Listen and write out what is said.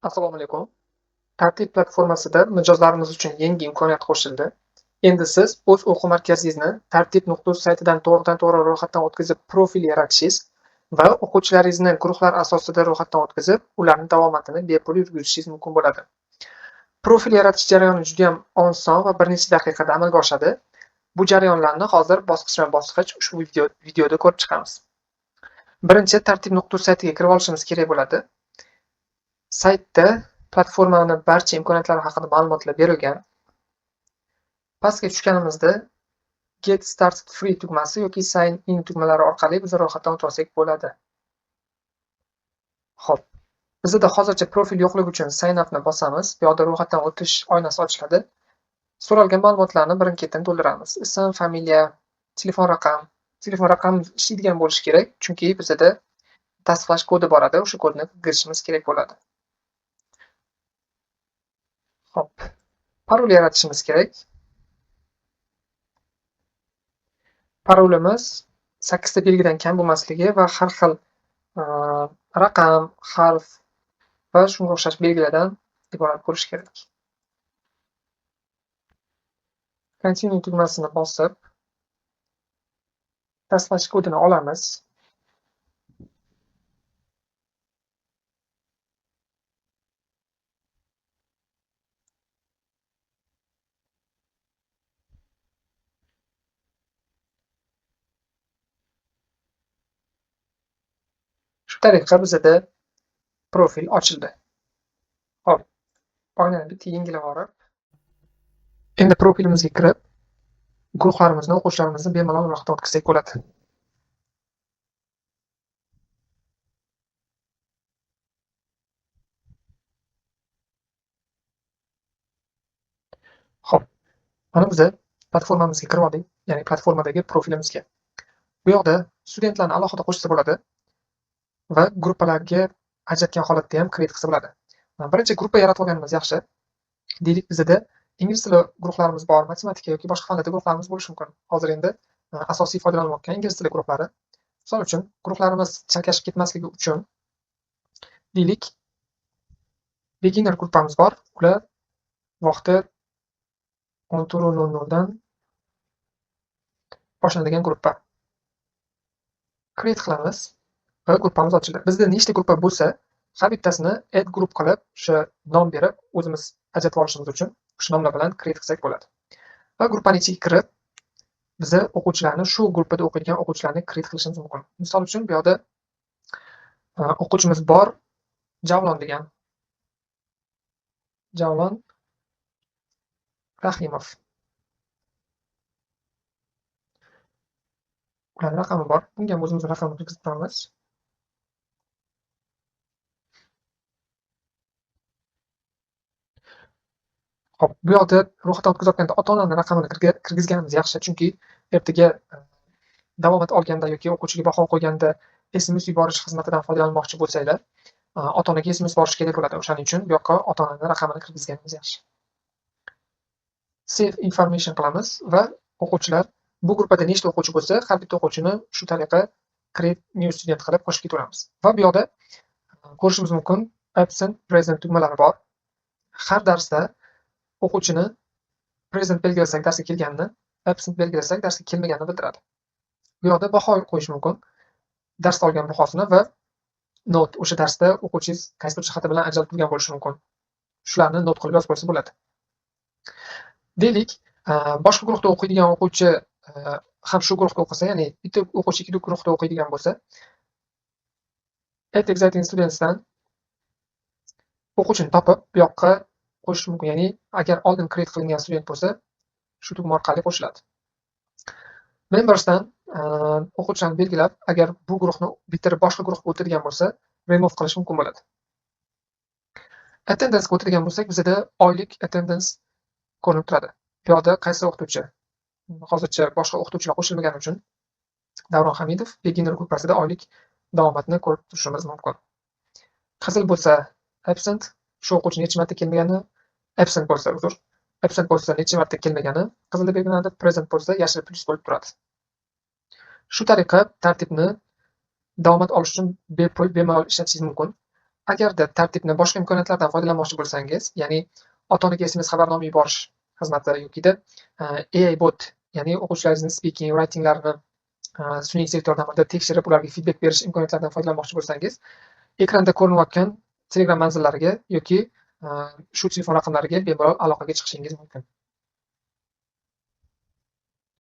Assalomu alaykum. Tartib platformasida mijozlarimiz uchun yangi imkoniyat qo'shildi. Endi siz o'z o'quv markazingizni Tartib.uz saytidan to'g'ridan-to'g'ri ro'yxatdan o'tkazib, profil yaratishingiz va o'quvchilaringizni guruhlar asosida ro'yxatdan o'tkazib, ularning davomatini bepul yurgizishingiz mumkin bo'ladi. Profil yaratish jarayoni juda ham oson va bir necha daqiqada amalga oshadi. Bu jarayonlarni hozir bosqichma-bosqich ushbu videoda ko'rib chiqamiz. Birinchi Tartib.uz saytiga kirib olishimiz kerak bo'ladi. Saytda platformani barcha imkoniyatlari haqida ma'lumotlar berilgan. Pastga tushganimizda Get Started Free tugmasi yoki Sign In tugmalari orqali biz ro'yxatdan o'tsak bo'ladi. Xo'p, bizda hozircha profil yo'qligi uchun Sign Up'ni bosamiz. Bu yerda ro'yxatdan o'tish oynasi ochiladi. So'ralgan ma'lumotlarni birin-ketin to'ldiramiz. Ism, familiya, telefon raqam. Telefon raqam ishlaydigan bo'lishi kerak, chunki bizda tasdiqlash kodi bor edi, o'sha kodni kiritishimiz kerak bo'ladi. Xo'p, parol yaratishimiz kerak. Parolimiz 8 ta belgidan kam bo'lmasligi va har xil raqam, harf va shunga o'xshash belgilardan iborat bo'lishi kerak. Continue tugmasini bosib, tasdiqlash kodini olamiz. Shu tariqa bizda profil ochildi. Hop, oynani bitta yengilab olib, endi profilimizga kirib, guruhlarimizni, o'quvchilarimizni bemalol ro'yxatdan o'tkazsak bo'ladi. Xo'p, mana biz platformamizga kirib oldik, ya'ni platformadagi profilimizga. Bu yoqda studentlarni alohida qo'shsa bo'ladi va gruppalarga ajratgan holatda ham create qilsa bo'ladi. Birinchi gruppa yaratib olganimiz yaxshi. Deylik, bizda ingliz tili guruhlarimiz bor, matematika yoki boshqa fanlarda guruhlarimiz bo'lishi mumkin. Hozir endi asosiy foydalanayotgan ingliz tili guruhlari. Misol uchun, guruhlarimiz chalkashib ketmasligi uchun deylik, beginner gruppamiz bor. Ular vaqti 14:00 dan boshlanadigan gruppa. Create qilamiz va gruppamiz ochildi. Bizda nechta gruppa bo'lsa, har bittasini add group qilib, o'sha nom berib, o'zimiz ajratib olishimiz uchun o'sha nomlar bilan create qilsak bo'ladi. Va gruppaning ichiga kirib, biz o'quvchilarni, shu gruppada o'qiydigan o'quvchilarni create qilishimiz mumkin. Misol uchun, bu yerda o'quvchimiz bor, Javlon degan. Javlon Rahimov. Ularning raqami bor. Bunga ham o'zimiz raqamni kirgizib turamiz. Xo'p, bu yoqda ro'yxatdan o'tkazayotganda ota-onani raqamini kirgizganimiz yaxshi, chunki ertaga davomat olganda yoki o'quvchiga baho qo'yganda SMS yuborish xizmatidan foydalanmoqchi bo'lsanglar, ota-onaga SMS borish kerak bo'ladi. O'shaning uchun bu yoqqa ota-onani raqamini kirgizganimiz yaxshi. Save information qilamiz va o'quvchilar, bu gruppada nechta o'quvchi bo'lsa, har bitta o'quvchini shu tariqa create new student qilib qo'shib ketaveramiz. Va bu yoqda ko'rishimiz mumkin, absent, present tugmalari bor. Har darsda o'quvchini present belgilasak darsga kelganini, absent belgilasak darsga kelmaganini bildiradi. Bu yoqda baho qo'yish mumkin. Darsda olgan bahosini va not, o'sha darsda o'quvchingiz qaysi bir jihati bilan ajralib turgan bo'lishi mumkin. Shularni not qilib yozib qo'ysa bo'ladi. Deylik, boshqa guruhda o'qiydigan o'quvchi ham shu guruhda o'qisa, ya'ni bitta o'quvchi ikkita guruhda o'qiydigan bo'lsa, add exciting studentsdan o'quvchini topib, bu yoqqa qo'shish mumkin. Ya'ni agar oldin create qilingan student bo'lsa, shu tugma orqali qo'shiladi. Membersdan o'quvchilarni belgilab, agar bu guruhni bitirib boshqa guruhga o'tadigan bo'lsa, remove qilish mumkin bo'ladi. Attendance ga o'tadigan bo'lsak, bizda oylik attendance ko'rinib turadi. Bu yoqda qaysi o'qituvchi, hozircha boshqa o'qituvchilar qo'shilmagani uchun Davron Hamidov beginner gruppasida oylik davomatni ko'rib turishimiz mumkin. Qizil bo'lsa absent, shu o'quvchi necha marta kelmagani, absent bo'lsa necha marta kelmagani qizilda belgilanadi, present bo'lsa yashil plyus bo'lib turadi. Shu tariqa tartibni davomat olish uchun bepul, bemalol ishlatishingiz mumkin. Agarda tartibni boshqa imkoniyatlardan foydalanmoqchi bo'lsangiz, ya'ni ota-onaga SMS xabarnoma yuborish xizmati yokida AI bot, ya'ni o'quvchilaringizni speaking, writinglarini sun'iy intellekt yordamida tekshirib, ularga feedback berish imkoniyatlaridan foydalanmoqchi bo'lsangiz, ekranda ko'rinayotgan Telegram manzillariga yoki shu telefon raqamlariga bemalol aloqaga chiqishingiz mumkin.